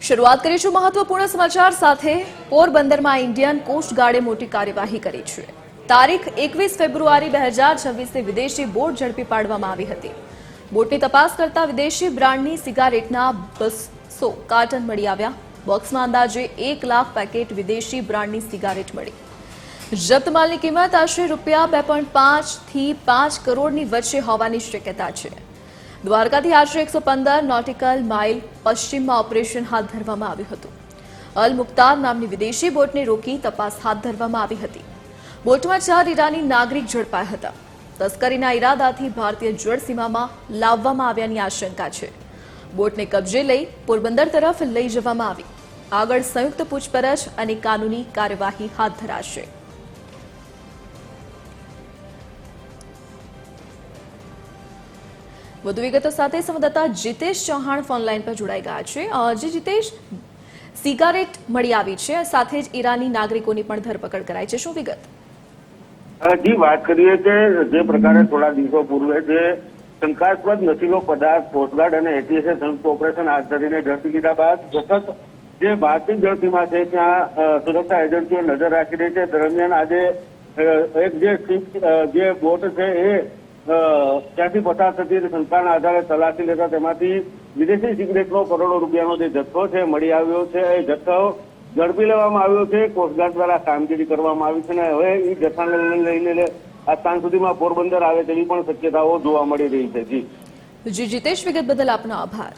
શરૂઆત કરીશું મહત્વપૂર્ણ સમાચાર સાથે। પોરબંદરમાં ઇન્ડિયન કોસ્ટ ગાર્ડે મોટી કાર્યવાહી કરી છે। તારીખ 21 ફેબ્રુઆરી 2026 વિદેશી બોટ ઝડપી પાડવામાં આવી હતી। બોટની તપાસ કરતા વિદેશી બ્રાન્ડની સિગારેટના 200 કાર્ટન મળી આવ્યા। બોક્સમાં અંદાજે 1 લાખ પેકેટ વિદેશી બ્રાન્ડની સિગારેટ મળી। જપ્ત માલની કિંમત આશરે રૂપિયા 2.5 થી 5 કરોડની વચ્ચે હોવાની શક્યતા છે। દ્વારકાથી આશરે 115 નોટિકલ માઇલ પશ્ચિમમાં ઓપરેશન હાથ ધરવામાં આવ્યું હતું। અલ મુખ્તાર નામની વિદેશી બોટને રોકી તપાસ હાથ ધરવામાં આવી હતી। બોટમાં 4 ઈરાની નાગરિક ઝડપાયા હતા। તસ્કરીના ઈરાદાથી ભારતીય જળસીમામાં લાવવામાં આવ્યાની આશંકા છે। બોટને કબજે લઈ પોરબંદર તરફ લઈ જવામાં આવી। આગળ સંયુક્ત પૂછપરછ અને કાનૂની કાર્યવાહી હાથ ધરાશે। વધુ વિગતો સાથે સંવાદદાતા જીતેશ ચૌહાણ ફોનલાઈન પર જોડાઈ ગયા છે। જી જીતેશ, સિગારેટ મળી આવી છે, સાથે જ ઈરાની નાગરિકોની પણ ધરપકડ કરાઈ છે, શું વિગત? જી, વાત કરીએ કે જે પ્રકારે થોડા દિવસો પૂર્વે જે શંકાસ્પદ નશીલો પદાર્થ કોસ્ટગાર્ડ અને એટીએસે સંયુક્ત ઓપરેશન હાથ ધરીને ઝડપી લીધા બાદ સતત જે ભારતીય જળસીમા છે ત્યાં સુરક્ષા એજન્સીઓ નજર રાખી રહી છે। દરમિયાન આજે એક જે બોટ છે એ ત્યાંથી પસાર થતી શંકાના આધારે તલાશી લેતા તેમાંથી વિદેશી સિગરેટનો કરોડો રૂપિયાનો જે જથ્થો છે મળી આવ્યો છે। એ જથ્થો ઝડપી લેવામાં આવ્યો છે। કોસ્ટગાર્ડ દ્વારા કામગીરી કરવામાં આવી છે અને હવે એ જથ્થાને લઈને આ સાંજ સુધીમાં પોરબંદર આવે તેવી પણ શક્યતાઓ જોવા મળી રહી છે। જી જીતેશ, વિગત બદલ આપનો આભાર।